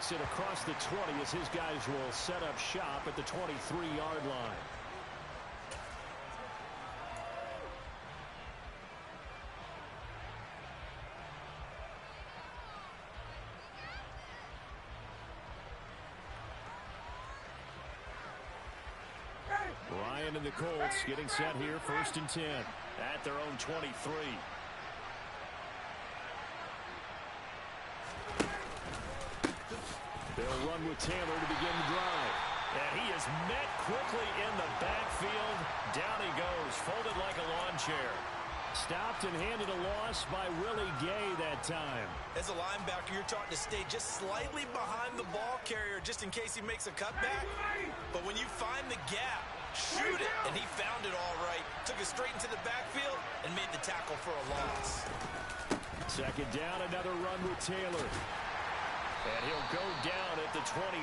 takes it across the 20 as his guys will set up shop at the 23-yard line. Ryan and the Colts getting set here, 1st and 10 at their own 23. They'll run with Taylor to begin the drive. And he is met quickly in the backfield. Down he goes, folded like a lawn chair. Stopped and handed a loss by Willie Gay that time. As a linebacker, you're taught to stay just slightly behind the ball carrier just in case he makes a cutback. But when you find the gap, shoot it. And he found it all right. Took it straight into the backfield and made the tackle for a loss. 2nd down, another run with Taylor. And he'll go down at the 26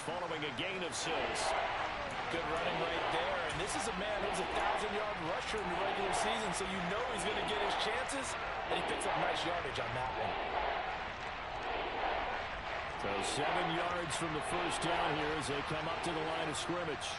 following a gain of 6. Good running right there. And this is a man who's a 1,000-yard rusher in the regular season, so you know he's going to get his chances. And he picks up nice yardage on that one. So 7 yards from the 1st down here as they come up to the line of scrimmage.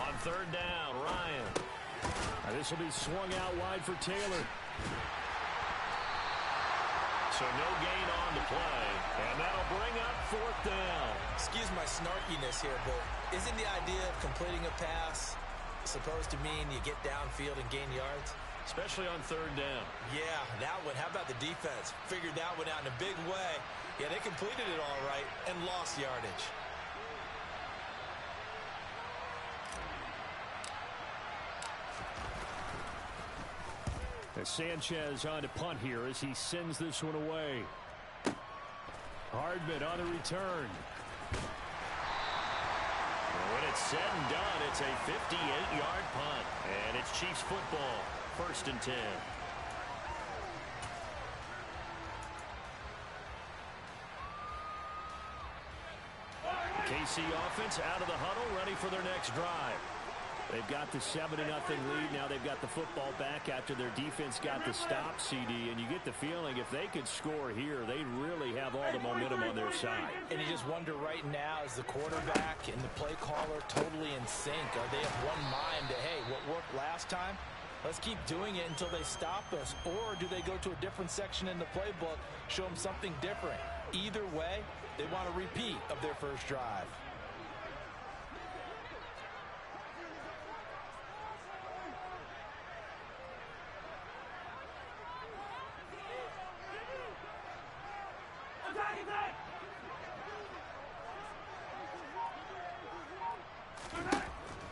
On 3rd down, Ryan. This will be swung out wide for Taylor. So no gain on the play, and that'll bring up 4th down. Excuse my snarkiness here, but isn't the idea of completing a pass supposed to mean you get downfield and gain yards? Especially on 3rd down. Yeah, that one. How about the defense? Figured that one out in a big way. Yeah, they completed it all right and lost yardage. As Sanchez on to punt here as he sends this one away. Hardman on the return. When it's said and done, it's a 58-yard punt. And it's Chiefs football, 1st and 10. KC offense out of the huddle, ready for their next drive. They've got the 7-0 lead. Now they've got the football back after their defense got the stop, CD. And you get the feeling if they could score here, they'd really have all the momentum on their side. And you just wonder right now, is the quarterback and the play caller totally in sync? Are they of one mind that, hey, what worked last time? Let's keep doing it until they stop us. Or do they go to a different section in the playbook, show them something different? Either way, they want a repeat of their first drive.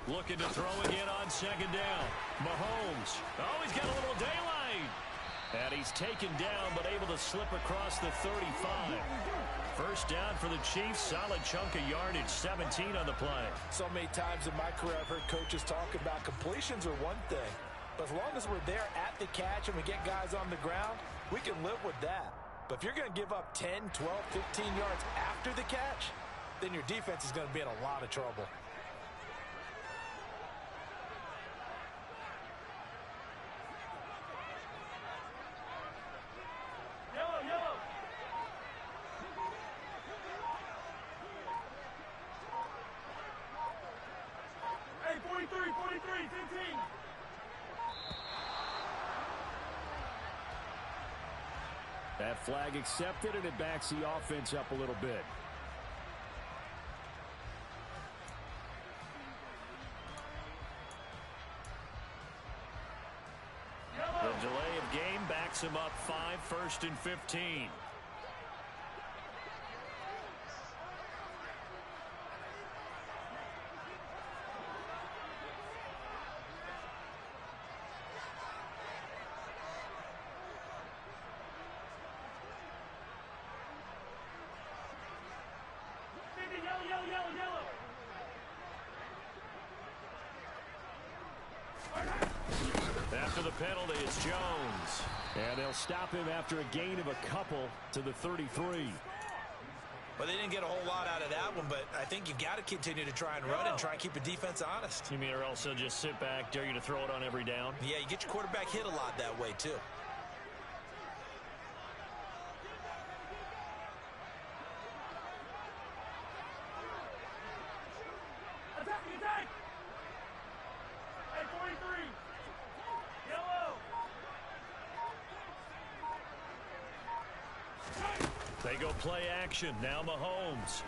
Looking to throw again on 2nd down. Mahomes. Oh, he's got a little daylight. And he's taken down, but able to slip across the 35. 1st down for the Chiefs. Solid chunk of yardage. 17 on the play. So many times in my career, I've heard coaches talk about completions are one thing. But as long as we're there at the catch and we get guys on the ground, we can live with that. But if you're going to give up 10, 12, 15 yards after the catch, then your defense is going to be in a lot of trouble. That flag accepted, and it backs the offense up a little bit. The delay of game backs him up 5, 1st and 15. That After the penalty, it's Jones. And they'll stop him after a gain of a couple to the 33. Well, they didn't get a whole lot out of that one, but I think you've got to continue to try and run and try and keep the defense honest. You mean or else they'll just sit back, dare you to throw it on every down? Yeah, you get your quarterback hit a lot that way, too. They go play action. Now Mahomes.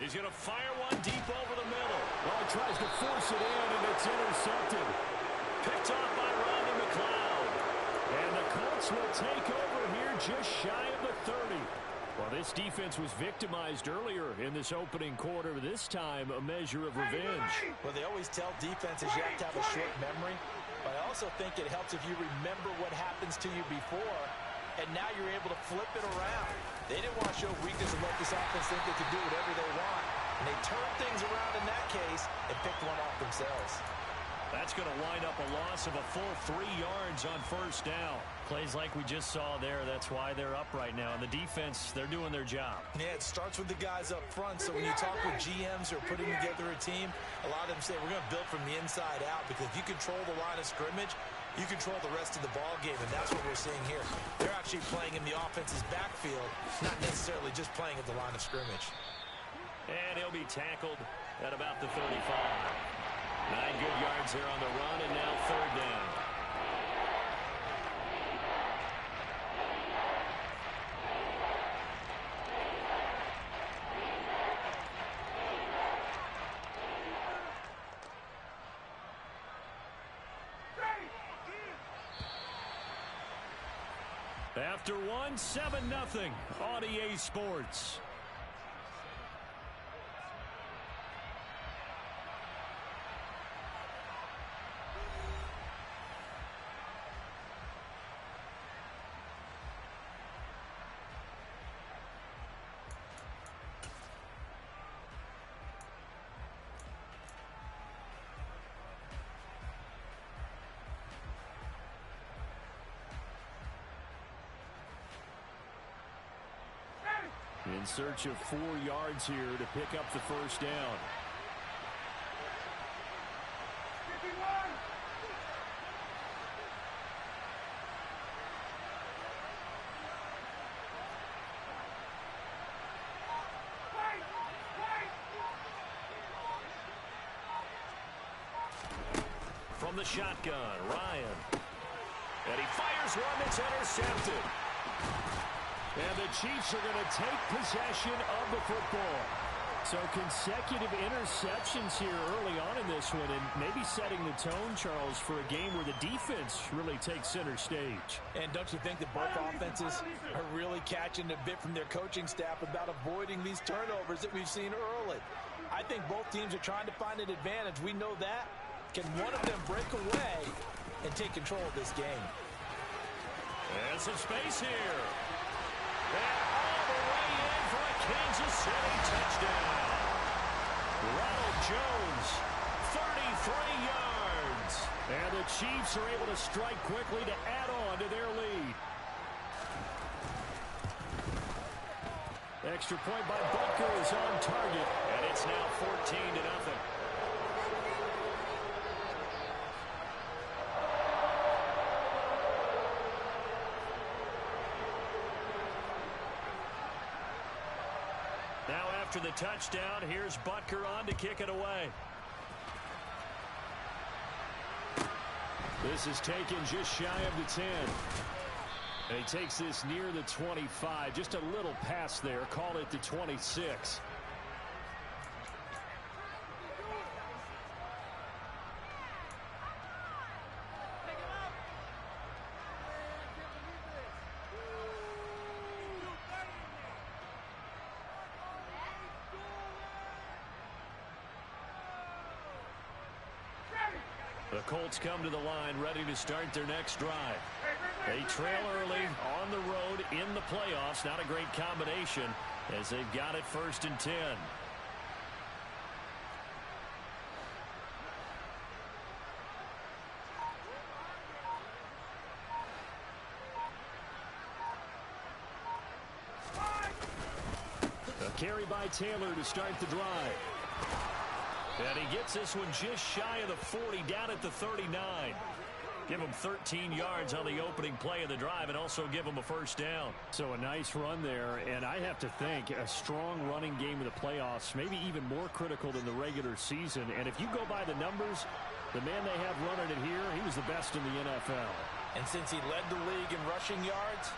He's going to fire one deep over the middle. Well, he tries to force it in, and it's intercepted. Picked off by Rodney McLeod. And the Colts will take over here just shy of the 30. Well, this defense was victimized earlier in this opening quarter. This time, a measure of revenge. Well, they always tell defenses you have to have a short memory. But I also think it helps if you remember what happens to you before, and now you're able to flip it around. They didn't want to show weakness and let this offense think they could do whatever they want. And they turned things around in that case and picked one off themselves. That's going to wind up a loss of a full 3 yards on first down. Plays like we just saw there, that's why they're up right now. And the defense, they're doing their job. Yeah, it starts with the guys up front. So when you talk with GMs who are putting together a team, a lot of them say we're going to build from the inside out, because if you control the line of scrimmage, you control the rest of the ball game, and that's what we're seeing here. They're actually playing in the offense's backfield, not necessarily just playing at the line of scrimmage. And he'll be tackled at about the 35. 9 good yards there on the run, and now third down. After one, 7-0 on EA Sports. In search of 4 yards here to pick up the first down. From the shotgun, Ryan. And he fires one that's intercepted. And the Chiefs are going to take possession of the football. So consecutive interceptions here early on in this one, and maybe setting the tone, Charles, for a game where the defense really takes center stage. And don't you think that both offenses are really catching a bit from their coaching staff about avoiding these turnovers that we've seen early? I think both teams are trying to find an advantage. We know that. Can one of them break away and take control of this game? And some space here. And all the way in for a Kansas City touchdown. Ronald Jones, 33 yards. And the Chiefs are able to strike quickly to add on to their lead. Extra point by Butker is on target. And it's now 14-0. Now after the touchdown, here's Butker on to kick it away. This is taken just shy of the 10. And he takes this near the 25. Just a little pass there. Call it the 26. The Colts come to the line ready to start their next drive. They trail early on the road in the playoffs. Not a great combination as they've got it 1st and 10. Carry by Taylor to start the drive. And he gets this one just shy of the 40, down at the 39. Give him 13 yards on the opening play of the drive and also give him a first down. So a nice run there, and I have to think a strong running game in the playoffs, maybe even more critical than the regular season. And if you go by the numbers, the man they have running it here, he was the best in the NFL. And since he led the league in rushing yards,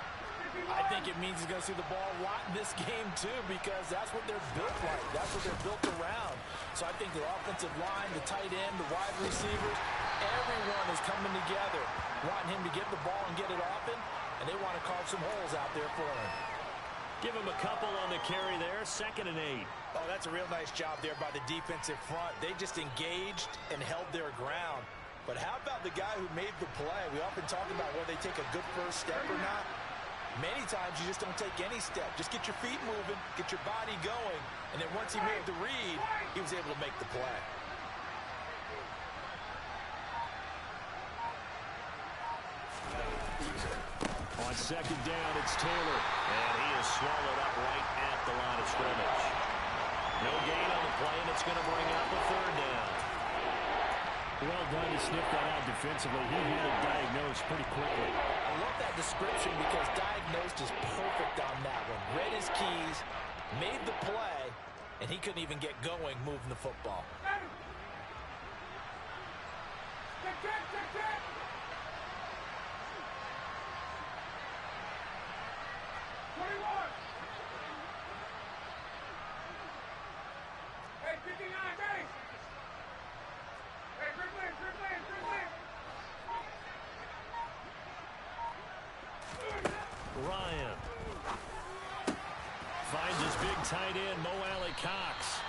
I think it means he's going to see the ball a lot in this game, too, because that's what they're built like. That's what they're built around. So I think the offensive line, the tight end, the wide receivers, everyone is coming together, wanting him to get the ball and get it often, and they want to carve some holes out there for him. Give him a couple on the carry there, 2nd and 8. Oh, that's a real nice job there by the defensive front. They just engaged and held their ground. But how about the guy who made the play? We often talk about whether they take a good first step or not. Many times you just don't take any step. Just get your feet moving, get your body going, and then once he made the read, he was able to make the play. On 2nd down, it's Taylor. And he is swallowed up right at the line of scrimmage. No gain on the play, and it's going to bring up a 3rd down. Well done to sniff that out defensively. He had it diagnosed pretty quickly. I love that description because diagnosed is perfect on that one. Read his keys, made the play, and he couldn't even get going moving the football. Ryan finds his big tight end, Mo Alley-Cox.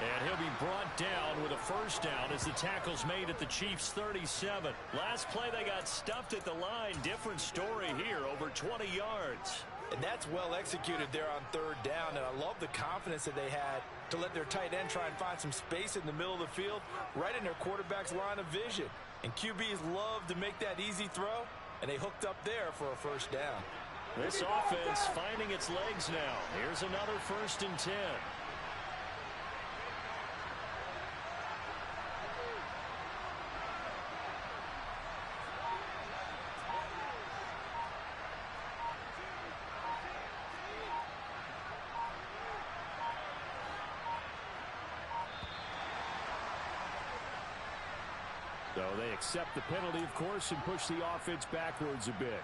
And he'll be brought down with a first down as the tackle's made at the Chiefs' 37. Last play they got stuffed at the line. Different story here, over 20 yards. And that's well executed there on 3rd down. And I love the confidence that they had to let their tight end try and find some space in the middle of the field, right in their quarterback's line of vision. And QBs love to make that easy throw, and they hooked up there for a first down. This offense finding its legs now. Here's another 1st and 10. So they accept the penalty, of course, and push the offense backwards a bit.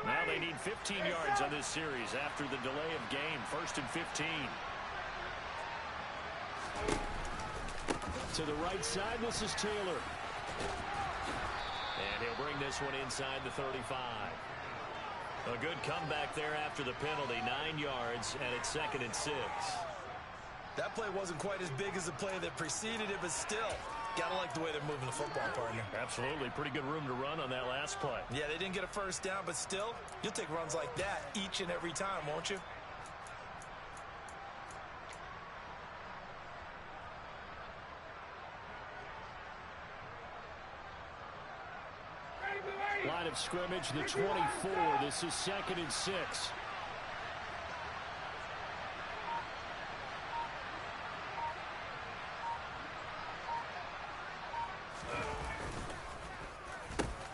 Now they need 15 yards on this series after the delay of game. 1st and 15. To the right side, this is Taylor. And he'll bring this one inside the 35. A good comeback there after the penalty. 9 yards, and it's 2nd and 6. That play wasn't quite as big as the play that preceded it, but still, gotta like the way they're moving the football, partner. Absolutely. Pretty good room to run on that last play. Yeah, they didn't get a first down, but still, you'll take runs like that each and every time, won't you? Line of scrimmage, the 24. This is 2nd and 6.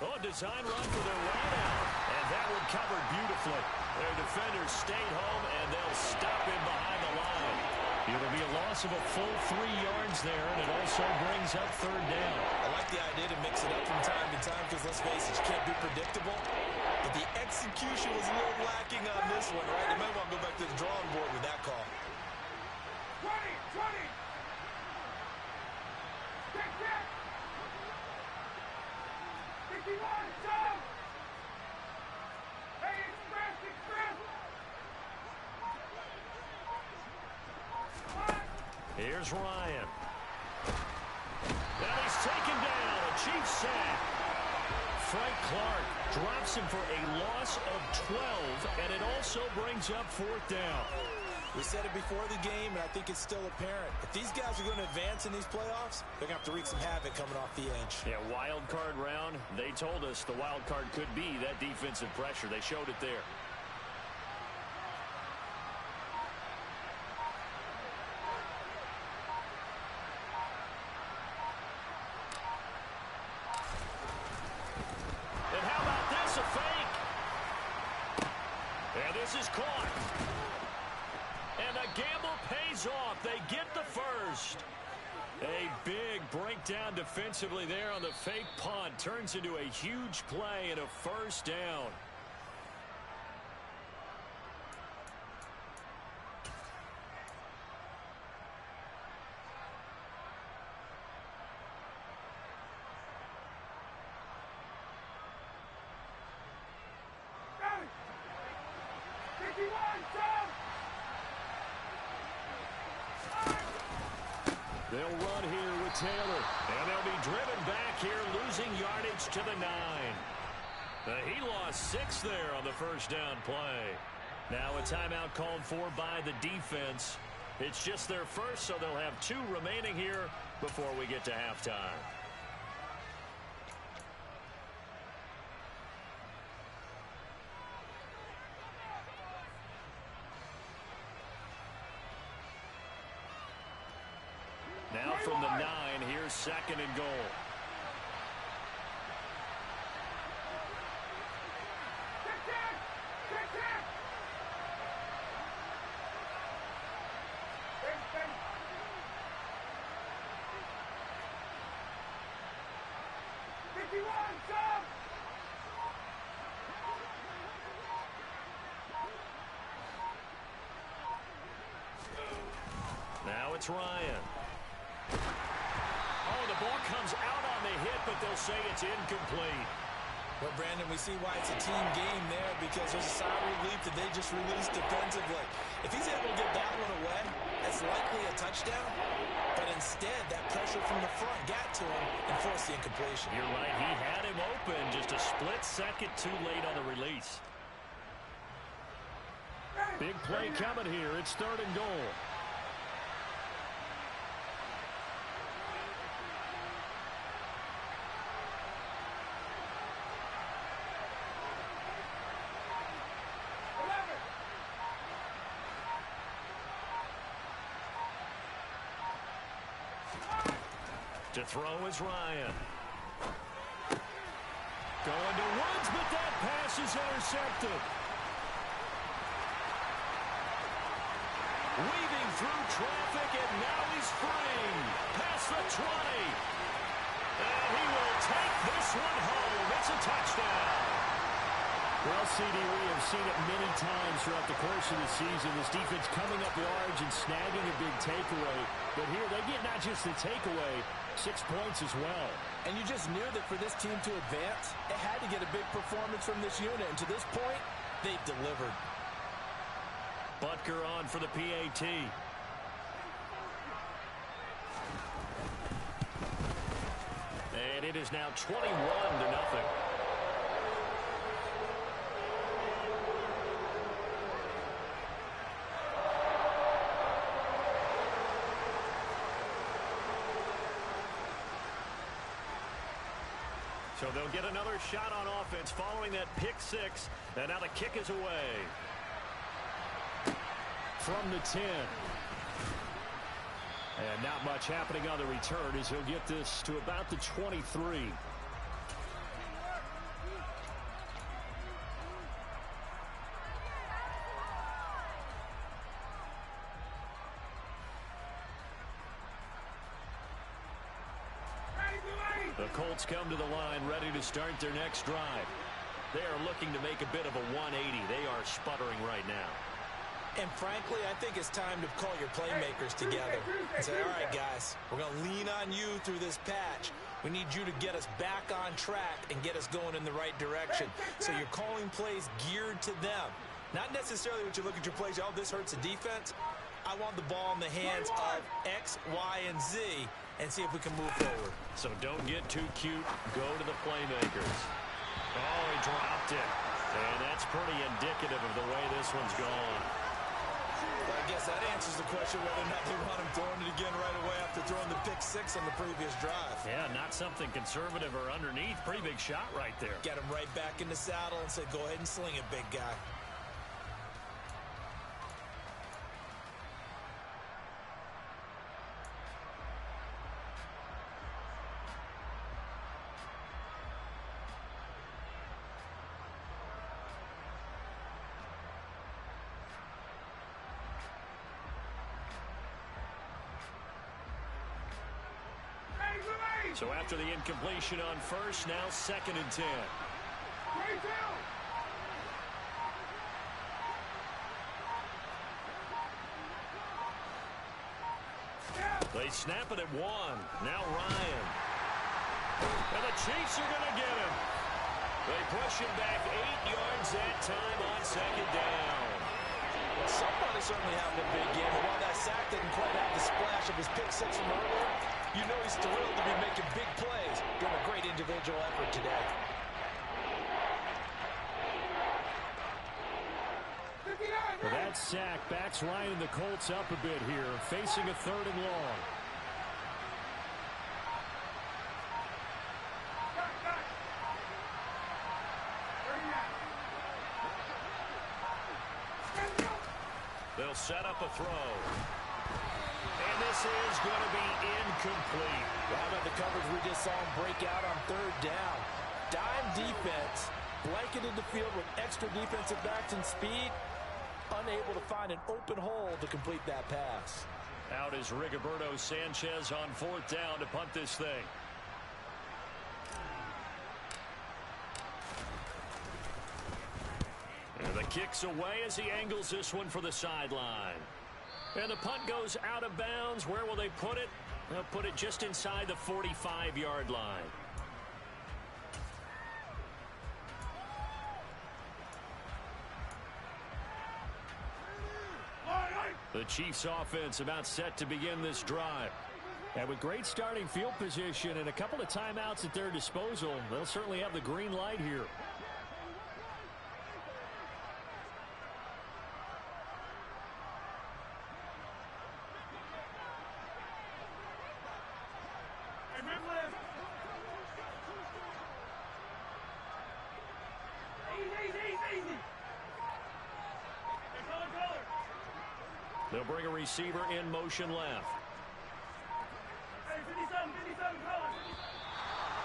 Oh, design run for their wideout. And that one covered beautifully. Their defenders stayed home, and they'll stop him behind the line. It'll be a loss of a full 3 yards there, and it also brings up 3rd down. I like the idea to mix it up from time to time because, let's face it, you can't be predictable. But the execution was a little lacking on this one, right? They might want to go back to the drawing board with that call. 20! Check! 51, jump! Hey, express! Here's Ryan. And he's taken down. A Chiefs sack. Frank Clark drops him for a loss of 12, and it also brings up fourth down. We said it before the game, and I think it's still apparent. If these guys are going to advance in these playoffs, they're going to have to wreak some havoc coming off the edge. Yeah, wild card round. They told us the wild card could be that defensive pressure. They showed it there. And how about this, a fake? And this is caught. And the gamble pays off. They get the first. A big breakdown defensively there on the fake punt. Turns into a huge play and a first down. Got it. 51, Tom. They'll run here with Taylor. And they'll be driven back here, losing yardage to the 9. He lost 6 there on the first down play. Now a timeout called for by the defense. It's just their first, so they'll have 2 remaining here before we get to halftime. Now from the 9, here's second and goal. Now it's Ryan. Oh, the ball comes out on the hit, but they'll say it's incomplete. Well, Brandon, we see why it's a team game there, because there's a sigh of relief that they just released defensively. If he's able to get that one away, that's likely a touchdown. But instead, that pressure from the front got to him and forced the incompletion. You're right. He had him open, just a split second too late on the release. Big play coming here. It's third and goal. To throw is Ryan. Going to Woods, but that pass is intercepted. Weaving through traffic, and now he's free. Past the 20. And he will take this one home. It's a touchdown. Well, CD, we have seen it many times throughout the course of the season. This defense coming up large and snagging a big takeaway. But here they get not just the takeaway, 6 points as well. And you just knew that for this team to advance, it had to get a big performance from this unit. And to this point, they've delivered. Butker on for the PAT. And it is now 21-0. So they'll get another shot on offense following that pick 6. And now the kick is away. From the 10. And not much happening on the return as he'll get this to about the 23. The Colts come to the line ready to start their next drive. They are looking to make a bit of a 180. They are sputtering right now. And frankly, I think it's time to call your playmakers together and say, all right, guys, we're going to lean on you through this patch. We need you to get us back on track and get us going in the right direction. So you're calling plays geared to them. Not necessarily when you look at your plays, oh, this hurts the defense. I want the ball in the hands of X, Y, and Z and see if we can move forward. So don't get too cute. Go to the playmakers. Oh, he dropped it. And that's pretty indicative of the way this one's gone. Well, I guess that answers the question whether or not they want him throwing it again right away after throwing the pick six on the previous drive. Yeah, not something conservative or underneath. Pretty big shot right there. Get him right back in the saddle and said, go ahead and sling it, big guy. So after the incompletion on first, now 2nd and 10. They snap it at 1. Now Ryan. And the Chiefs are going to get him. They push him back 8 yards that time on 2nd down. Well, somebody certainly having a big game. And while that sack didn't quite have the splash of his pick six from earlier, you know he's thrilled to be making big plays. Doing a great individual effort today. Well, that sack backs Ryan and the Colts up a bit here, facing a 3rd and long. They'll set up a throw. And this is going to be incomplete. Well, how about the coverage we just saw him break out on 3rd down? Dime defense, blanketed the field with extra defensive backs and speed, unable to find an open hole to complete that pass. Out is Rigoberto Sanchez on 4th down to punt this thing. And the kick's away as he angles this one for the sideline. And the punt goes out of bounds. Where will they put it? They'll put it just inside the 45-yard line. The Chiefs offense about set to begin this drive. And with great starting field position and a couple of timeouts at their disposal, they'll certainly have the green light here. They'll bring a receiver in motion left.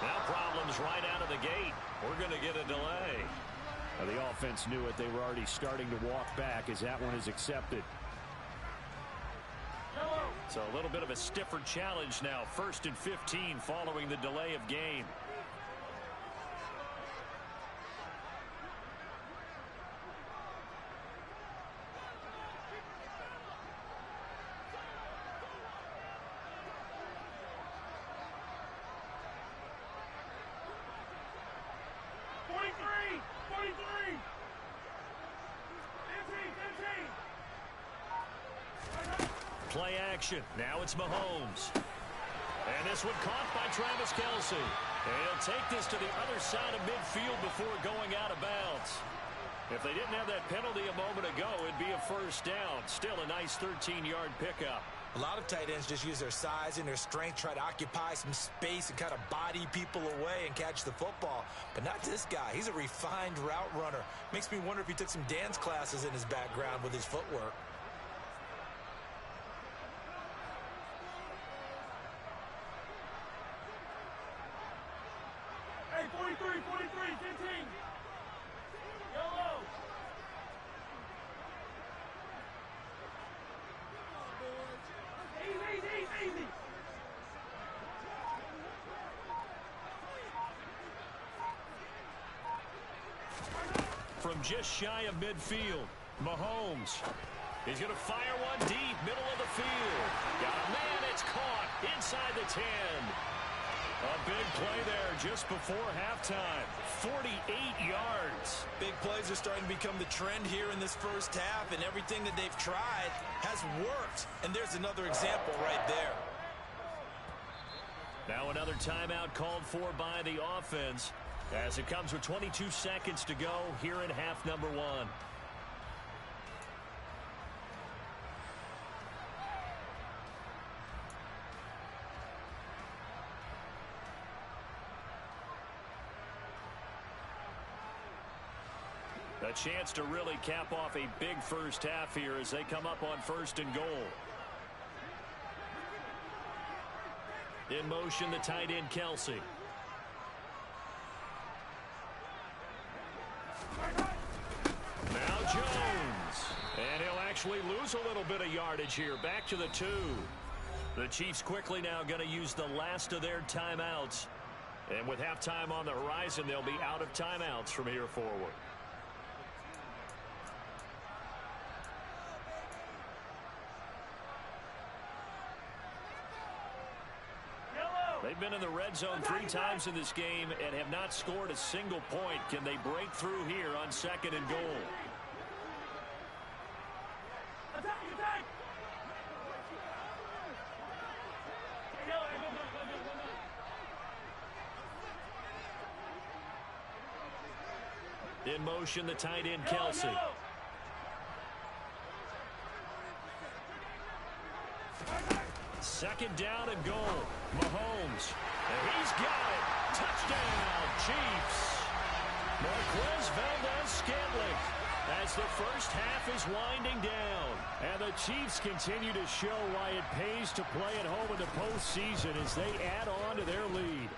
Now problems right out of the gate. We're going to get a delay. Well, the offense knew it. They were already starting to walk back as that one is accepted. So a little bit of a stiffer challenge now. 1st and 15 following the delay of game. Play action. Now it's Mahomes. And this one caught by Travis Kelce. And he'll take this to the other side of midfield before going out of bounds. If they didn't have that penalty a moment ago, it'd be a 1st down. Still a nice 13-yard pickup. A lot of tight ends just use their size and their strength, try to occupy some space and kind of body people away and catch the football. But not this guy. He's a refined route runner. Makes me wonder if he took some dance classes in his background with his footwork. Hey, 43, 15. Yellow. Easy. From just shy of midfield, Mahomes. He's going to fire one deep, middle of the field. Got a man, it's caught inside the 10. A big play there just before halftime. 48 yards. Big plays are starting to become the trend here in this first half, and everything that they've tried has worked. And there's another example right there. Now another timeout called for by the offense. As it comes with 22 seconds to go here in half number one. A chance to really cap off a big first half here as they come up on 1st and goal. In motion, the tight end, Kelsey. Now Jones. And he'll actually lose a little bit of yardage here. Back to the 2. The Chiefs quickly now going to use the last of their timeouts. And with halftime on the horizon, they'll be out of timeouts from here forward. They've been in the red zone 3 times in this game and have not scored a single point. Can they break through here on 2nd and goal? In motion, the tight end, Kelsey. Second down and goal. Mahomes. And he's got it. Touchdown, Chiefs. Marquez Valdez-Scantling as the first half is winding down. And the Chiefs continue to show why it pays to play at home in the postseason as they add on to their lead.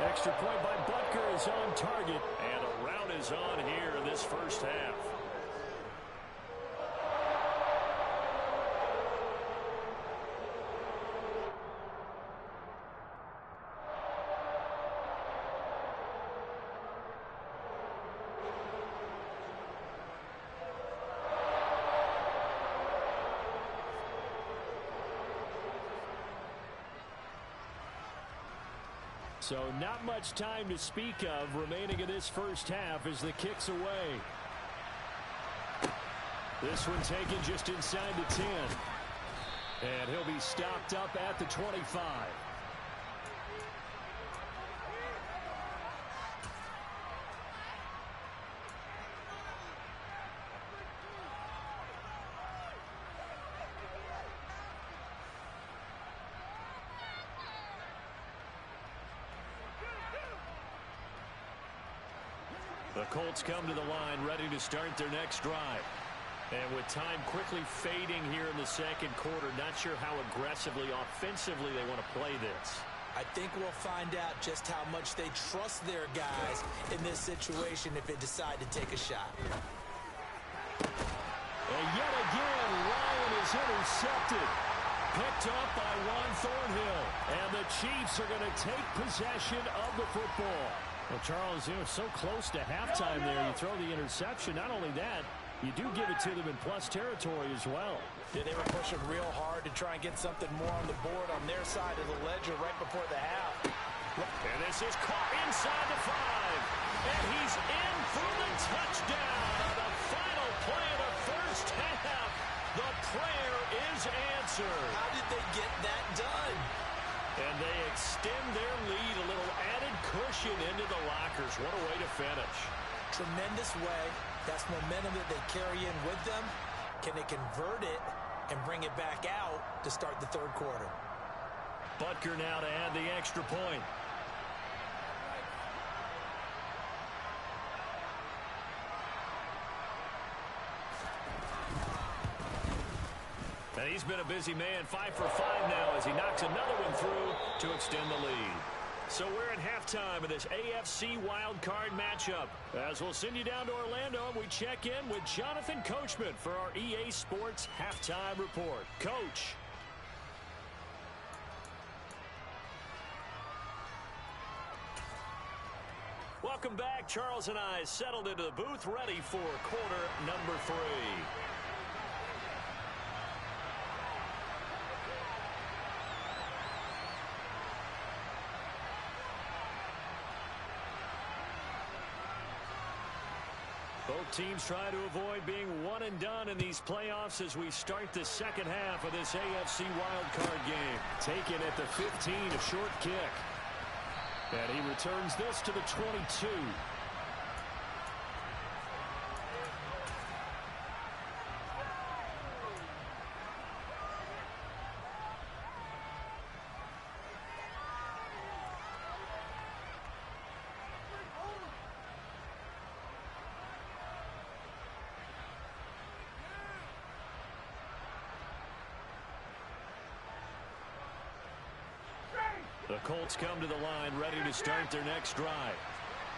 Extra point by Butker is on target. And a rout is on here in this first half. So not much time to speak of remaining in this first half as the kick's away. This one taken just inside the 10. And he'll be stopped up at the 25. The Colts come to the line ready to start their next drive. And with time quickly fading here in the second quarter, not sure how aggressively, offensively they want to play this. I think we'll find out just how much they trust their guys in this situation if they decide to take a shot. And yet again, Ryan is intercepted. Picked up by Juan Thornhill. And the Chiefs are going to take possession of the football. Well, Charles, you know, so close to halftime there. You throw the interception. Not only that, you do give it to them in plus territory as well. Yeah, they were pushing real hard to try and get something more on the board on their side of the ledger right before the half. And this is caught inside the 5. And he's in for the touchdown on the final play of the first half. The prayer is answered. How did they get that done? And they extend their lead, a little added cushion into the lockers. What a way to finish. Tremendous way. That's momentum that they carry in with them. Can they convert it and bring it back out to start the third quarter? Butker now to add the extra point. And he's been a busy man, 5 for 5 now as he knocks another one through to extend the lead. So we're at halftime of this AFC wildcard matchup. As we'll send you down to Orlando, and we check in with Jonathan Coachman for our EA Sports Halftime Report. Coach. Welcome back. Charles and I settled into the booth, ready for quarter number 3. Both teams try to avoid being one and done in these playoffs as we start the second half of this AFC wildcard game. Taken at the 15, a short kick. And he returns this to the 22. The Colts come to the line ready to start their next drive.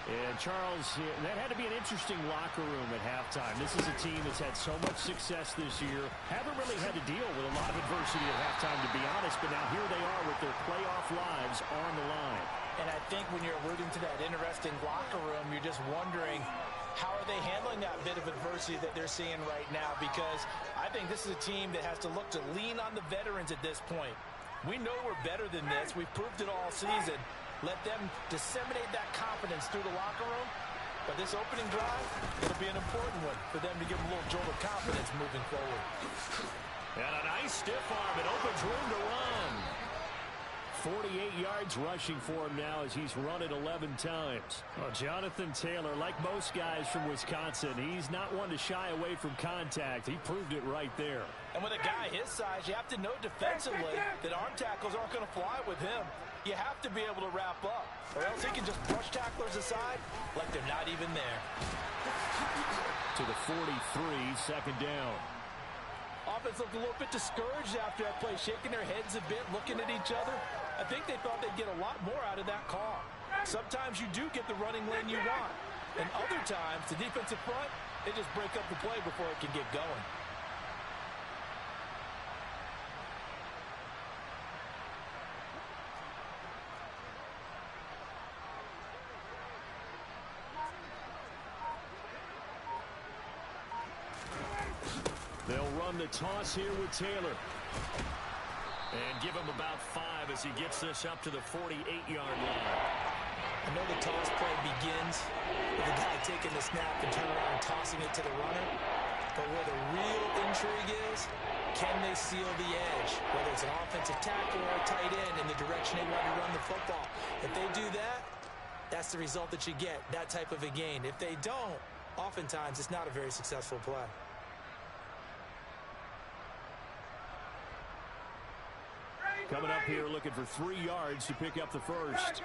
And Charles, that had to be an interesting locker room at halftime. This is a team that's had so much success this year. Haven't really had to deal with a lot of adversity at halftime, to be honest. But now here they are with their playoff lives on the line. And I think when you're alluding to that interesting locker room, you're just wondering, how are they handling that bit of adversity that they're seeing right now? Because I think this is a team that has to look to lean on the veterans at this point. We know we're better than this. We've proved it all season. Let them disseminate that confidence through the locker room. But this opening drive, it'll be an important one for them to give them a little jolt of confidence moving forward. And a nice stiff arm. It opens room to run. 48 yards rushing for him now as he's run it 11 times. Well, Jonathan Taylor, like most guys from Wisconsin, he's not one to shy away from contact. He proved it right there. And with a guy his size, you have to know defensively that arm tackles aren't going to fly with him. You have to be able to wrap up, or else he can just brush tacklers aside like they're not even there. To the 43, second down. Offense looked a little bit discouraged after that play, shaking their heads a bit, looking at each other. I think they thought they'd get a lot more out of that call. Sometimes you do get the running lane you want, and other times the defensive front, they just break up the play before it can get going. They'll run the toss here with Taylor. And give him about 5 as he gets this up to the 48-yard line. I know the toss play begins with the guy taking the snap and turning around and tossing it to the runner. But where the real intrigue is, can they seal the edge? Whether it's an offensive tackle or a tight end in the direction they want to run the football. If they do that, that's the result that you get, that type of a gain. If they don't, oftentimes it's not a very successful play. Coming up here looking for 3 yards to pick up the first.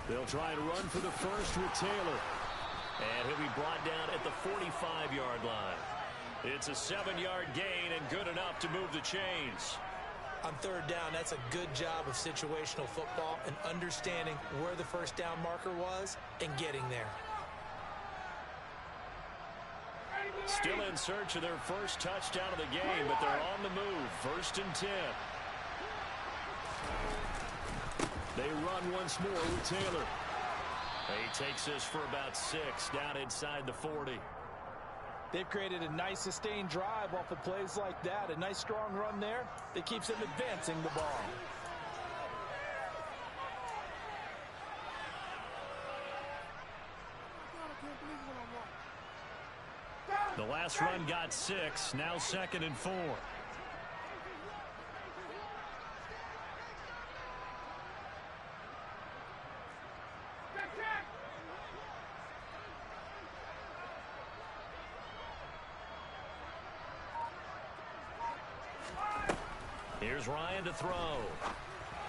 They'll try and run for the first with Taylor. And he'll be brought down at the 45-yard line. It's a 7-yard gain and good enough to move the chains. On third down, that's a good job of situational football and understanding where the first down marker was and getting there. Still in search of their first touchdown of the game, but they're on the move. 1st and 10. They run once more with Taylor. He takes this for about 6 down inside the 40. They've created a nice sustained drive off of plays like that. A nice strong run there that keeps them advancing the ball. The last run got 6. Now 2nd and 4. Here's Ryan to throw.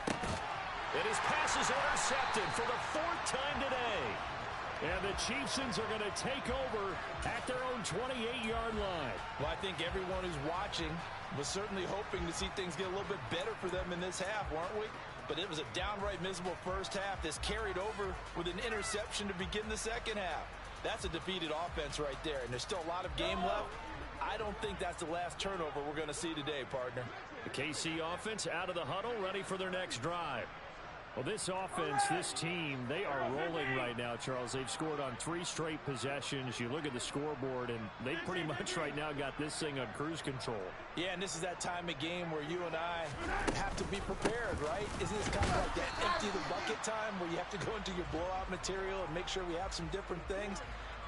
And his pass is intercepted for the 4th time today. And the Chiefs are going to take over at their own 28-yard line. Well, I think everyone who's watching was certainly hoping to see things get a little bit better for them in this half, weren't we? But it was a downright miserable first half. This carried over with an interception to begin the second half. That's a defeated offense right there, and there's still a lot of game left. I don't think that's the last turnover we're going to see today, partner. The KC offense out of the huddle, ready for their next drive. Well, this offense, this team, they are rolling right now, Charles. They've scored on 3 straight possessions. You look at the scoreboard, and they pretty much right now got this thing on cruise control. Yeah, and this is that time of game where you and I have to be prepared, right? Isn't this kind of like that empty the bucket time where you have to go into your blowout material and make sure we have some different things?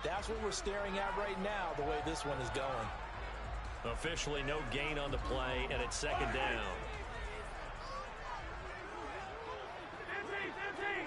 That's what we're staring at right now, the way this one is going. Officially no gain on the play, and it's second down. 15, 15.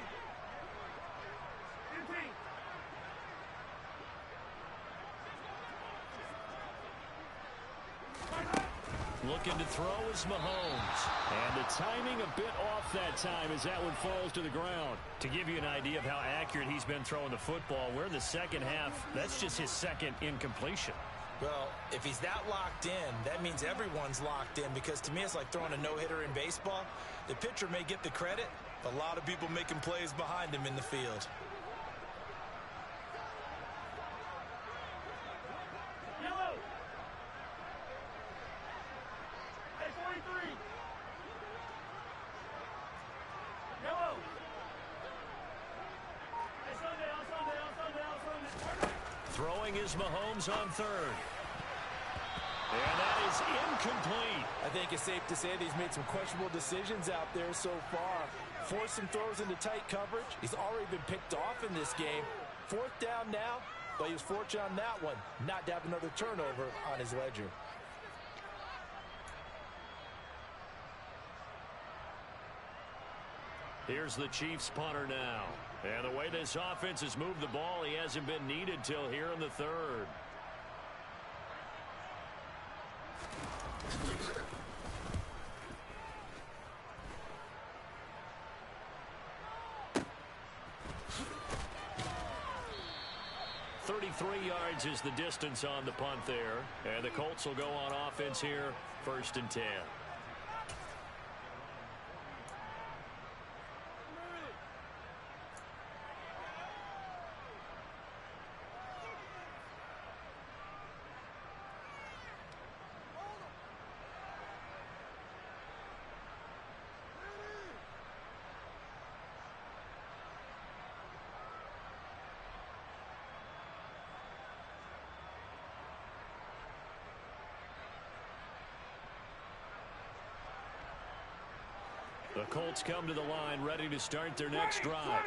15. Looking to throw is Mahomes. And the timing a bit off that time as that one falls to the ground. To give you an idea of how accurate he's been throwing the football, we're in the second half. That's just his second incompletion. Well, if he's that locked in, that means everyone's locked in, because to me it's like throwing a no-hitter in baseball. The pitcher may get the credit, but a lot of people making plays behind him in the field. Yellow. Hey, 43. Yellow. Hey, Sunday. Throwing is Mahomes on third. And that is incomplete. I think it's safe to say that he's made some questionable decisions out there so far. Forced some throws into tight coverage. He's already been picked off in this game. Fourth down now, but he was fortunate on that one not to have another turnover on his ledger. Here's the Chiefs punter now. And the way this offense has moved the ball, he hasn't been needed till here in the third. .33 yards is the distance on the punt there. And the Colts will go on offense here, 1st and 10. The Colts come to the line ready to start their next drive.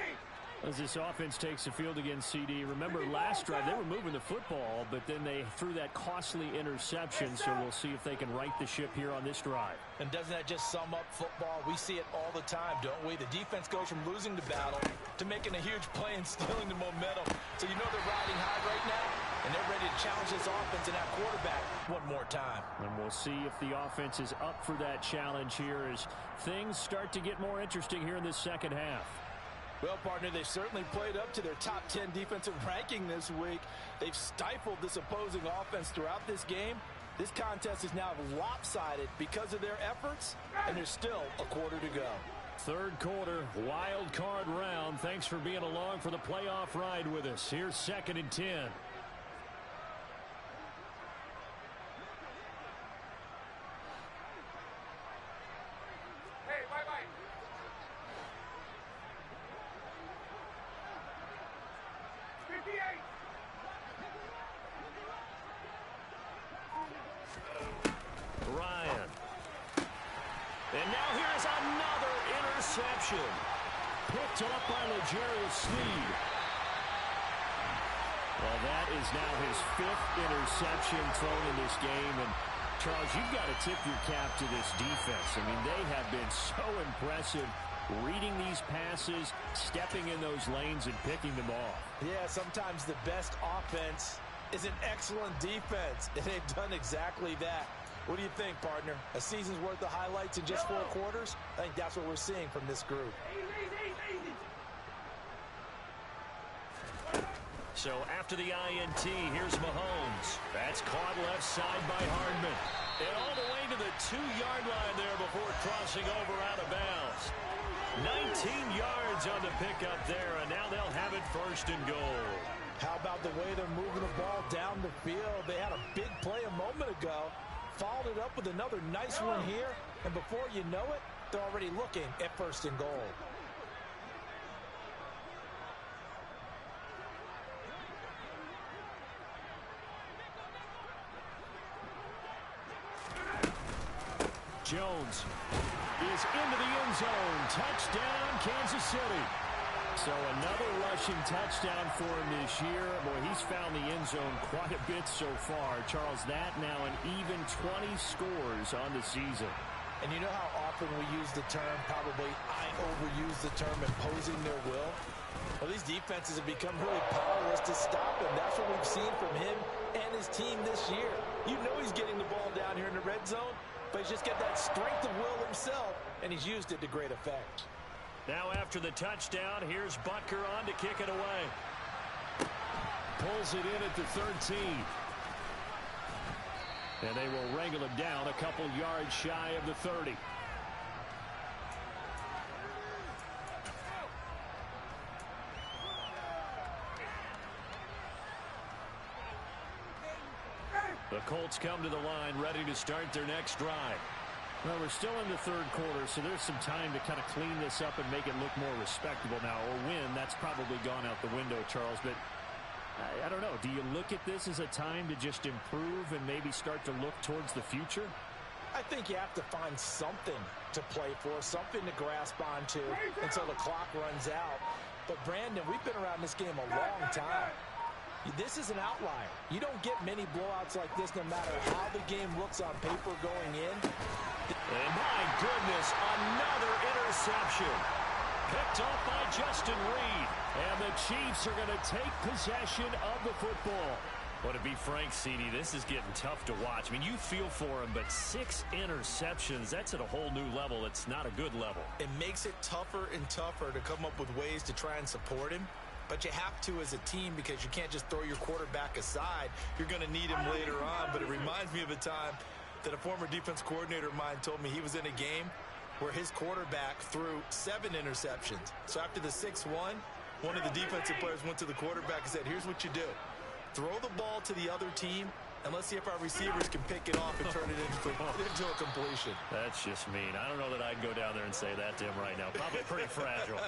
As this offense takes the field against CD, remember last drive they were moving the football, but then they threw that costly interception, so we'll see if they can right the ship here on this drive. And doesn't that just sum up football? We see it all the time, don't we? The defense goes from losing the battle to making a huge play and stealing the momentum. So you know they're riding high right now, and they're ready to challenge this offense and that quarterback one more time. And we'll see if the offense is up for that challenge here as things start to get more interesting here in this second half. Well, partner, they've certainly played up to their top 10 defensive ranking this week. They've stifled this opposing offense throughout this game. This contest is now lopsided because of their efforts, and there's still a quarter to go. Third quarter, wild card round. Thanks for being along for the playoff ride with us. Here's 2nd and 10. Picked up by L'Jarius Sneed. Well, that is now his 5th interception thrown in this game. And, Charles, you've got to tip your cap to this defense. I mean, they have been so impressive reading these passes, stepping in those lanes, and picking them off. Yeah, sometimes the best offense is an excellent defense, and they've done exactly that. What do you think, partner? A season's worth of highlights in just 4 quarters? I think that's what we're seeing from this group. So after the INT, here's Mahomes. That's caught left side by Hardman. And all the way to the 2-yard line there before crossing over out of bounds. 19 yards on the pickup there, and now they'll have it 1st and goal. How about the way they're moving the ball down the field? They had a big play a moment ago. Followed it up with another nice one here, and before you know it, they're already looking at 1st and goal. Jones is into the end zone. Touchdown, Kansas City. So another rushing touchdown for him this year. Boy, he's found the end zone quite a bit so far. Charles, that now an even 20 scores on the season. And you know how often we use the term, probably I overuse the term, imposing their will? Well, these defenses have become really powerless to stop him. That's what we've seen from him and his team this year. You know he's getting the ball down here in the red zone, but he's just got that strength of will himself, and he's used it to great effect. Now after the touchdown, here's Butker on to kick it away. Pulls it in at the 13. And they will wrangle him down a couple yards shy of the 30. The Colts come to the line ready to start their next drive. Well, we're still in the third quarter, so there's some time to kind of clean this up and make it look more respectable now. Or win, that's probably gone out the window, Charles. But I don't know. Do you look at this as a time to just improve and maybe start to look towards the future? I think you have to find something to play for, something to grasp onto until the clock runs out. But, Brandon, we've been around this game a long time. This is an outlier. You don't get many blowouts like this no matter how the game looks on paper going in. And my goodness, another interception. Picked off by Justin Reed. And the Chiefs are going to take possession of the football. Well, to be frank, CD, this is getting tough to watch. I mean, you feel for him, but 6 interceptions, that's at a whole new level. It's not a good level. It makes it tougher and tougher to come up with ways to try and support him. But you have to as a team because you can't just throw your quarterback aside. You're going to need him later on. But it reminds me of a time that a former defense coordinator of mine told me he was in a game where his quarterback threw 7 interceptions. So after the 6-1, one of the defensive players went to the quarterback and said, here's what you do. Throw the ball to the other team, and let's see if our receivers can pick it off and turn it into a completion. That's just mean. I don't know that I'd go down there and say that to him right now. Probably pretty fragile.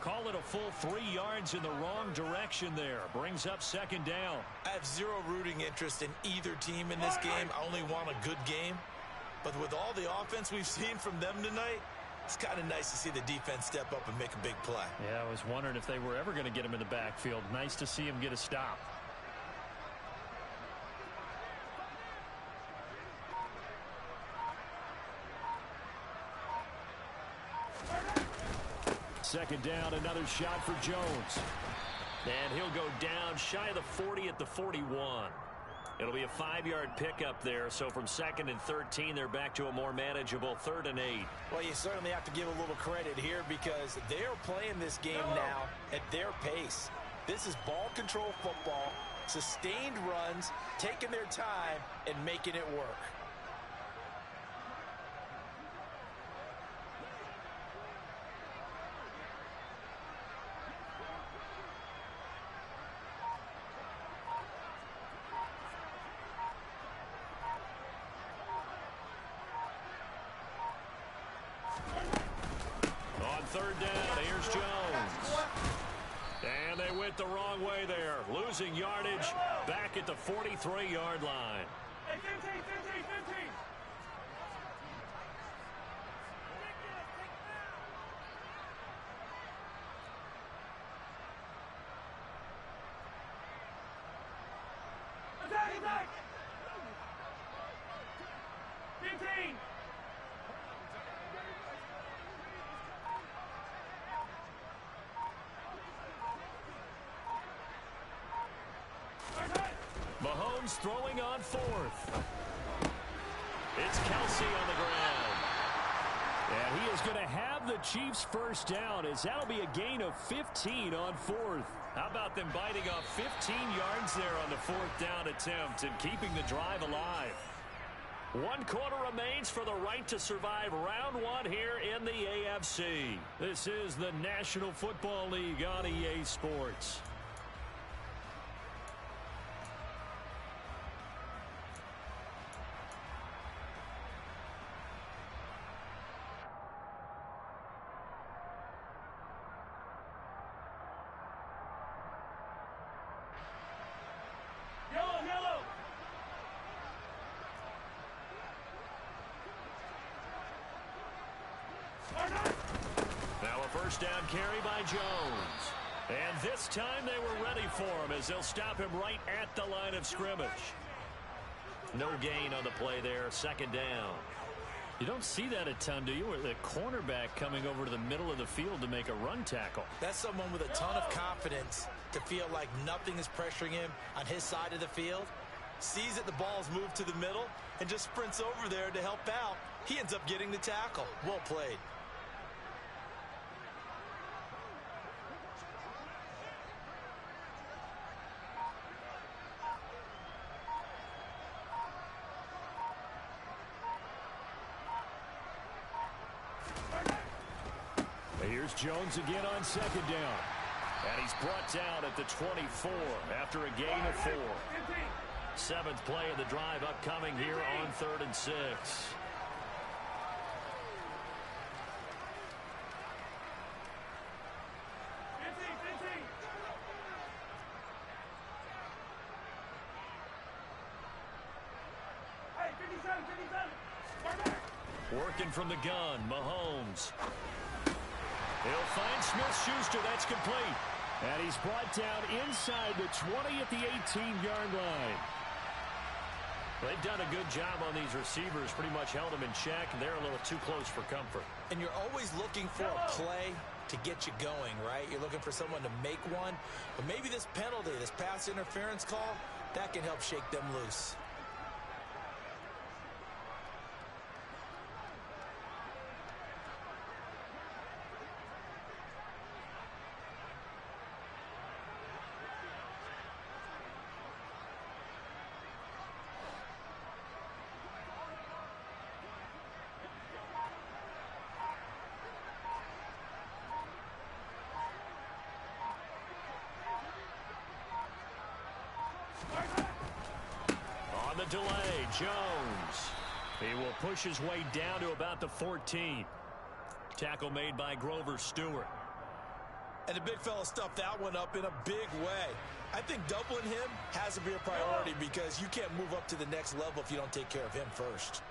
Call it a full 3 yards in the wrong direction there. Brings up second down. I have zero rooting interest in either team in this game. I only want a good game. But with all the offense we've seen from them tonight, it's kind of nice to see the defense step up and make a big play. Yeah, I was wondering if they were ever going to get him in the backfield. Nice to see him get a stop. Second down, another shot for Jones. And he'll go down shy of the 40 at the 41. It'll be a 5-yard pickup there. So from 2nd and 13, they're back to a more manageable 3rd and 8. Well, you certainly have to give a little credit here because they're playing this game now at their pace. This is ball control football, sustained runs, taking their time, and making it work. On 3rd down, here's Jones. And they went the wrong way there. Losing yardage back at the 43-yard line. Hey, 15, 15, 15. Attack, attack. 15. Mahomes throwing on 4th. It's Kelsey on the ground. And he is going to have the Chiefs first down as that'll be a gain of 15 on 4th. How about them biting off 15 yards there on the 4th down attempt and keeping the drive alive? 1 quarter remains for the right to survive round 1 here in the AFC. This is the National Football League on EA Sports. Yellow, yellow. Now a 1st First down carry by Jones. And this time they were ready for him as they'll stop him right at the line of scrimmage. No gain on the play there. Second down. You don't see that a ton, do you? Where the cornerback coming over to the middle of the field to make a run tackle. That's someone with a ton of confidence to feel like nothing is pressuring him on his side of the field. Sees that the ball's moved to the middle and just sprints over there to help out. He ends up getting the tackle. Well played. Here's Jones again on second down. And he's brought down at the 24 after a gain of 4. 7th play of the drive upcoming here on 3rd and 6. Working from the gun, Mahomes. He'll find Smith-Schuster. That's complete. And he's brought down inside the 20 at the 18-yard line. They've done a good job on these receivers. Pretty much held them in check. They're a little too close for comfort. And you're always looking for a play to get you going, right? You're looking for someone to make one. But maybe this penalty, this pass interference call, that can help shake them loose. On the delay, Jones. He will push his way down to about the 14. Tackle made by Grover Stewart. And the big fella stuffed that one up in a big way. I think doubling him has to be a priority because you can't move up to the next level if you don't take care of him first.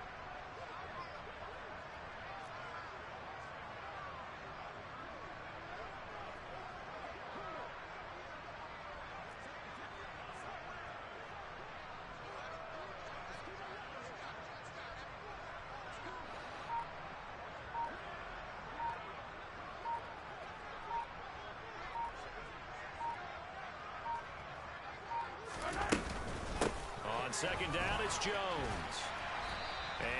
Second down, it's Jones.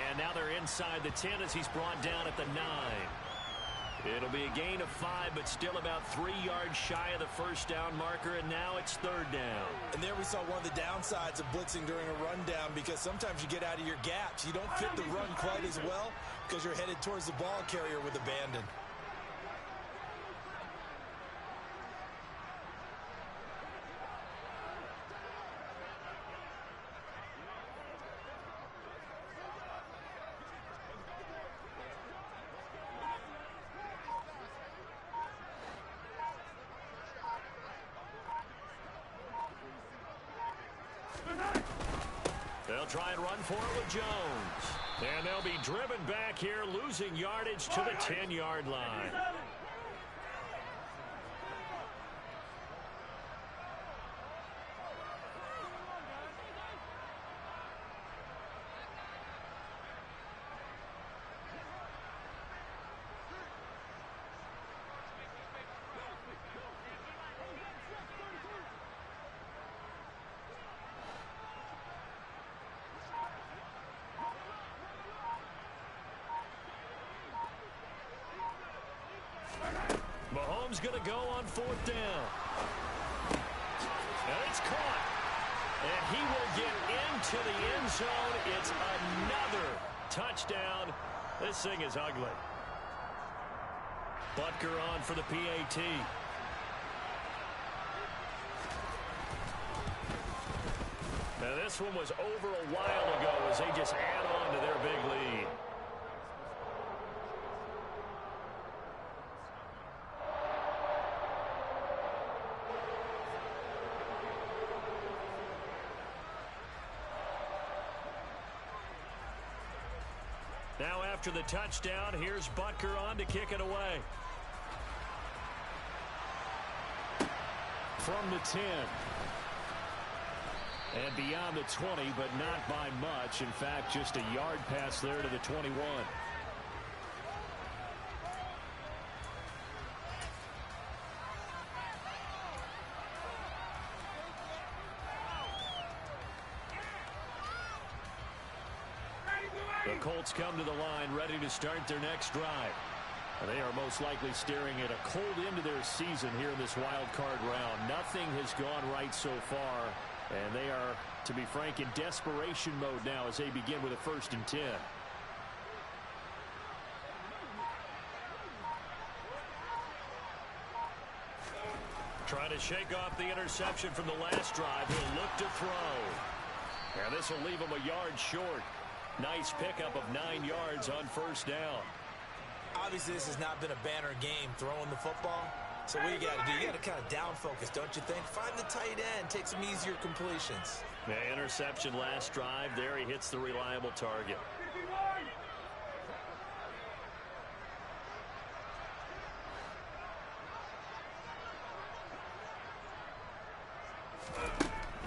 And now they're inside the 10 as he's brought down at the 9. It'll be a gain of 5, but still about 3 yards shy of the first down marker, and now it's 3rd down. And there we saw one of the downsides of blitzing during a rundown because sometimes you get out of your gaps. You don't fit the run quite as well because you're headed towards the ball carrier with abandon. They'll try and run for it with Jones. And they'll be driven back here, losing yardage to the 10-yard line. Mahomes going to go on 4th down. And it's caught. And he will get into the end zone. It's another touchdown. This thing is ugly. Butker on for the PAT. Now this one was over a while ago as they just add on to their big lead. Now after the touchdown, here's Butker on to kick it away. from the 10. And beyond the 20, but not by much. In fact, just a yard pass there to the 21. The Colts come to the line ready to start their next drive. They are most likely staring at a cold end to their season here in this wild card round. Nothing has gone right so far, and they are, to be frank, in desperation mode now as they begin with a 1st and 10. Trying to shake off the interception from the last drive. He'll look to throw. And this will leave him a yard short. Nice pickup of 9 yards on 1st down. Obviously, this has not been a banner game throwing the football. So what you got to do, you got to kind of down focus, don't you think? Find the tight end, take some easier completions. The interception last drive. There he hits the reliable target.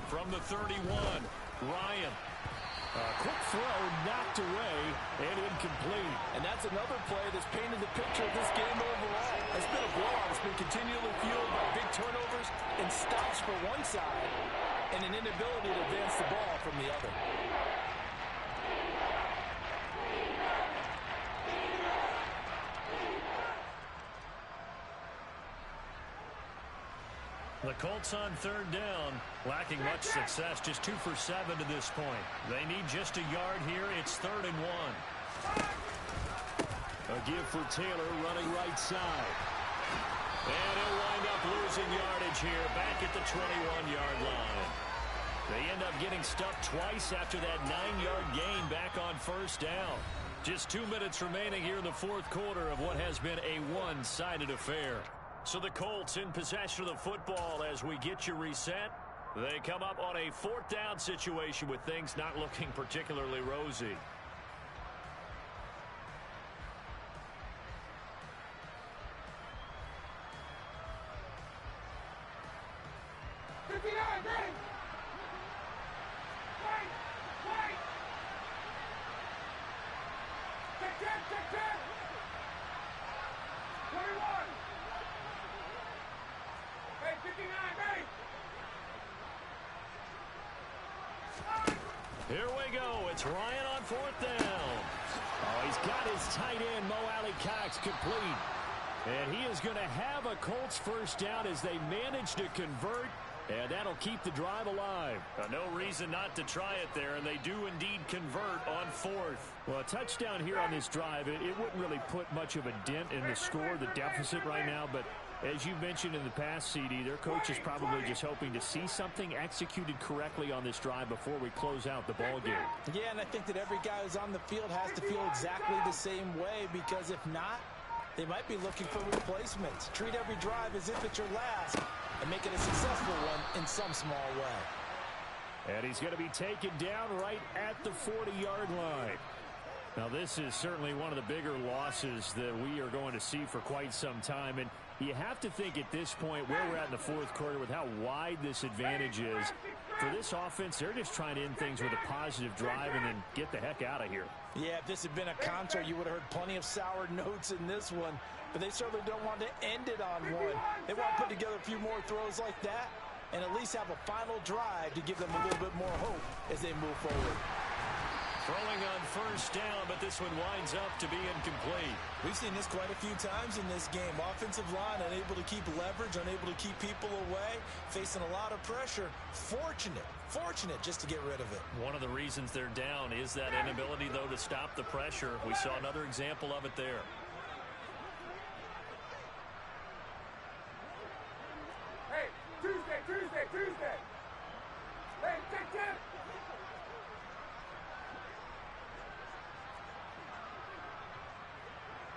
From the 31, Ryan. Quick throw, knocked away, and incomplete. And that's another play that's painted the picture of this game overall. It's been a blowout. It's been continually fueled by big turnovers and stops for one side and an inability to advance the ball from the other. The Colts on 3rd down, lacking much success, just 2 for 7 to this point. They need just a yard here. It's 3rd and 1. A give for Taylor running right side. And he'll wind up losing yardage here back at the 21-yard line. They end up getting stuffed twice after that 9-yard gain back on 1st down. Just 2 minutes remaining here in the 4th quarter of what has been a one-sided affair. So the Colts in possession of the football as we get you reset. They come up on a 4th down situation with things not looking particularly rosy. Here we go. It's Ryan on 4th down. Oh, he's got his tight end, Mo Alley-Cox, complete. And he is going to have a Colts 1st down as they manage to convert. And that'll keep the drive alive. No reason not to try it there, and they do indeed convert on 4th. Well, a touchdown here on this drive, it wouldn't really put much of a dent in the score, the deficit right now. But as you mentioned in the past, CD, their coach is probably just hoping to see something executed correctly on this drive before we close out the ball game. Yeah, and I think that every guy who's on the field has to feel exactly the same way, because if not, they might be looking for replacements. Treat every drive as if it's your last and make it a successful one in some small way. And he's going to be taken down right at the 40-yard line. Now, this is certainly one of the bigger losses that we are going to see for quite some time. And you have to think at this point where we're at in the 4th quarter with how wide this advantage is. For this offense, they're just trying to end things with a positive drive and then get the heck out of here. Yeah, if this had been a concert, you would have heard plenty of sour notes in this one. But they certainly don't want to end it on one. They want to put together a few more throws like that and at least have a final drive to give them a little bit more hope as they move forward. Throwing on 1st down, but this one winds up to be incomplete. We've seen this quite a few times in this game. Offensive line unable to keep leverage, unable to keep people away, facing a lot of pressure. Fortunate just to get rid of it. One of the reasons they're down is that inability, though, to stop the pressure. We saw another example of it there. Hey, Tuesday. Hey, check.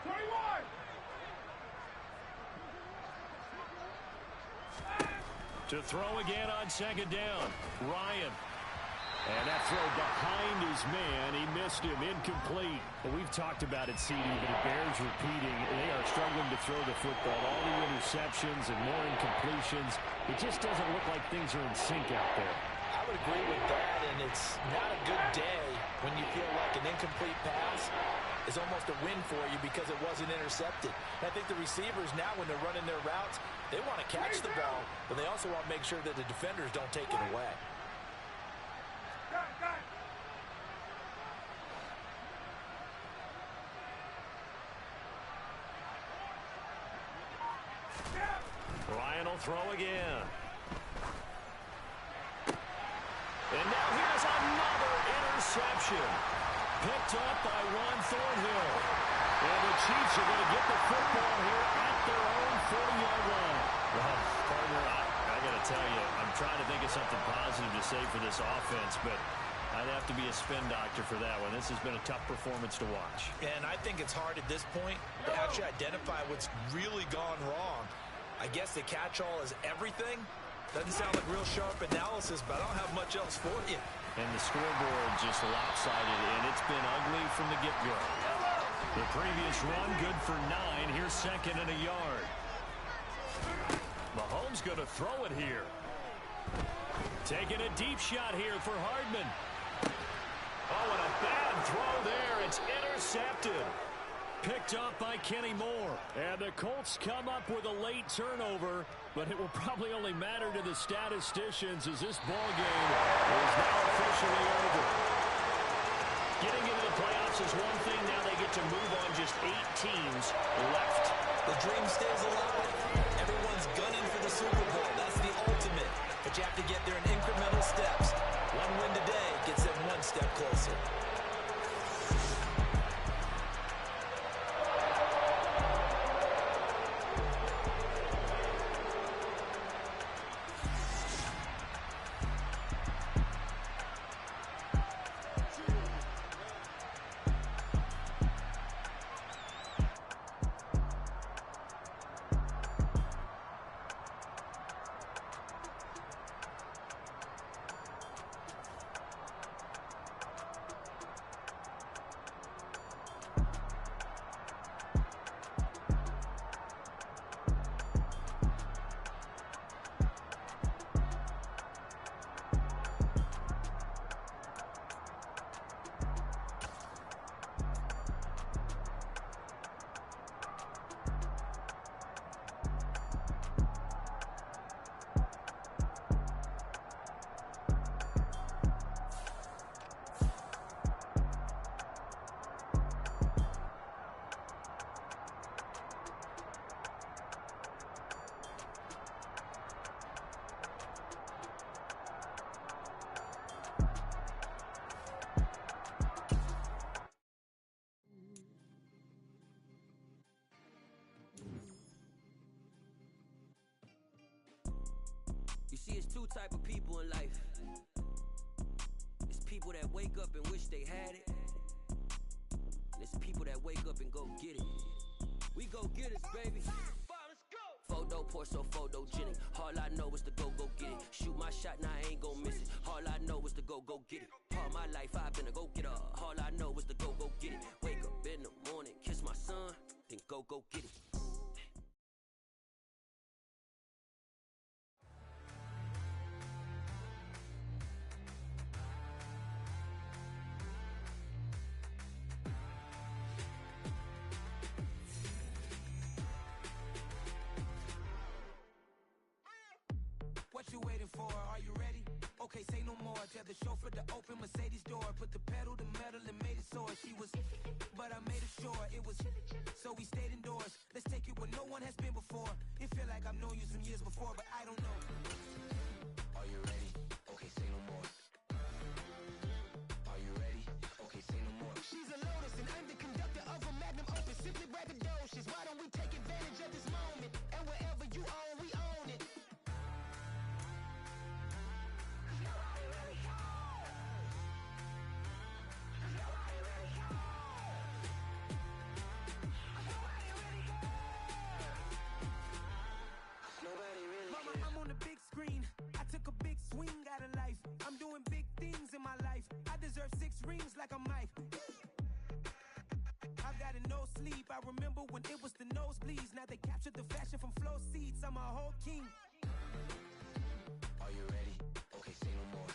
21. To throw again on 2nd down. Ryan. And that throw behind his man, he missed him, incomplete. Well, we've talked about it, CD, but it bears repeating. They are struggling to throw the football. All the interceptions and more incompletions. It just doesn't look like things are in sync out there. I would agree with that, and it's not a good day when you feel like an incomplete pass is almost a win for you because it wasn't intercepted. And I think the receivers now, when they're running their routes, they want to catch the ball, but they also want to make sure that the defenders don't take it away. Ryan will throw again. And now here's another interception. Picked up by Ron Thornhill. And the Chiefs are going to get the football here at their own 40-yard line. Well, partner, I got to tell you, I'm trying to think of something positive to say for this offense, but I'd have to be a spin doctor for that one. This has been a tough performance to watch. And I think it's hard at this point to actually identify what's really gone wrong. I guess the catch-all is everything. Doesn't sound like real sharp analysis, but I don't have much else for you. And the scoreboard just lopsided, and it's been ugly from the get-go. The previous run, good for 9. Here's second and a yard. Mahomes going to throw it here. Taking a deep shot here for Hardman. Oh, and a bad throw there. It's intercepted. Picked up by Kenny Moore. And the Colts come up with a late turnover, but it will probably only matter to the statisticians as this ball game is now officially over. Getting into the playoffs is one thing. Now they get to move on. Just 8 teams left. The dream stays alive. Everyone's gunning for the Super Bowl. That's the ultimate. But you have to get there in incremental steps. One win today gets them one step closer. You see, it's two type of people in life. It's people that wake up and wish they had it. And it's people that wake up and go get it. We go get it, baby. Photo poor, so photogenic. All I know is to go get it. Shoot my shot, now I ain't gon' miss it. All I know is to go get it. All my life I've been a go-getter. All I know is to go get it. Wake up in the morning, kiss my son, then go get it. What you waiting for? Are you ready? Okay, say no more. Tell the chauffeur to open Mercedes door. Put the pedal to metal and made it soar. She was, but I made it sure it was. So we stayed indoors. Let's take it where no one has been before. It feel like I've known you some years before, but I don't know. Are you ready? Okay, say no more. Are you ready? Okay, say no more. She's a Lotus and I'm the conductor of a magnum opus. Simply braggadocious. Why don't we take advantage of this moment? And wherever you own, we own it. Mama, I'm on the big screen. like I'm Mike. I've got no sleep. I remember when it was the nosebleeds. Now they captured the fashion from flow seats. I'm a whole king. Are you ready? Okay, say no more.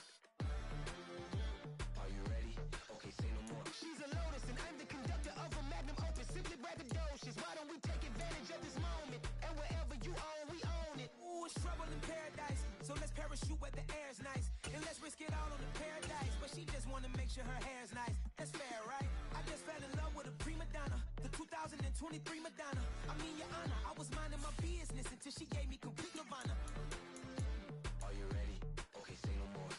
Are you ready? Okay, say no more. She's a lotus and I'm the conductor of a magnum opus. Simply braggadocious. Why don't we take advantage of this moment? And wherever you own, we own it. Ooh, it's trouble in paradise. So let's parachute where the air's nice. And let's risk it all on the paradise. But she just wanna make sure her hair's nice. That's fair, right? I just fell in love with a prima donna. The 2023 Madonna. I mean, your honor, I was minding my business until she gave me complete nirvana. Are you ready? Okay, say no more.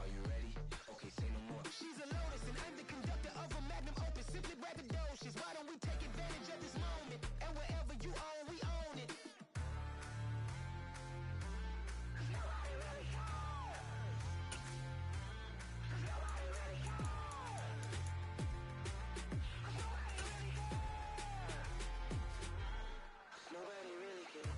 Are you ready? Okay, say no more. She's a lotus and I'm the conductor of a magnum opus. Simply braggadocious. Why don't we take advantage of this moment? And wherever you own, we own it. Nobody really cares.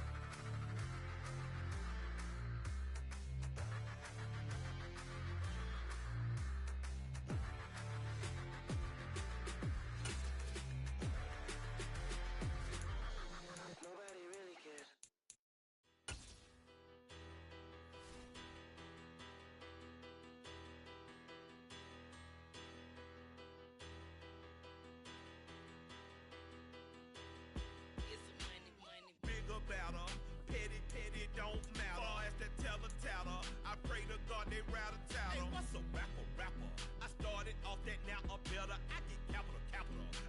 Nobody really cares. Bigger, better, petty, petty, don't matter. Far as the teller, I pray to God they rattle tattle. Hey, what's a rapper? I started off that, now a better. I get capital.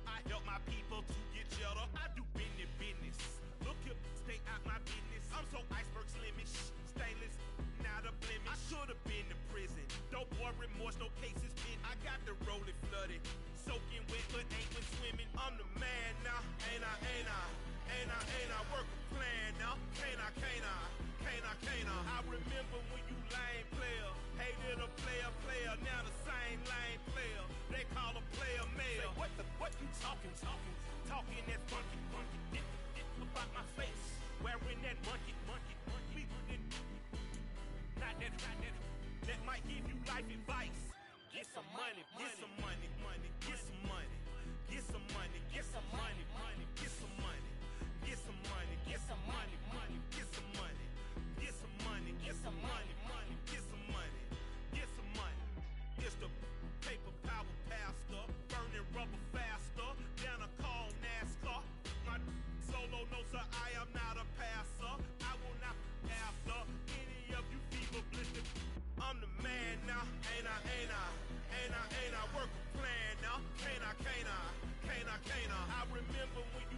I help my people to get cheddar. I do business. Look here, stay out my business. I'm so iceberg slimish, stainless, not a blemish. I should have been to prison. Don't boy remorse, no cases pinned. I got the rolling flooded, soaking wet, but ain't when swimming. I'm the man now, ain't I? Work a plan now, can't I? I remember when you lame player, hated a player, now the same lame player. They call a player mayor. Say, what you talking that funky, dip about my face, wearing that monkey, not that, that might give you life advice. Get some money, get some money, get some money, get some money, get some money, get some money. Get some money, get some money, get some money, get some money, get some money, get some money, get some money. It's the paper power pastor, burning rubber faster, down a call NASCAR. My solo no sir, I am not a passer. I will not after any of you fever blistered. I'm the man now, ain't I? Work a plan now, can't I? I remember when you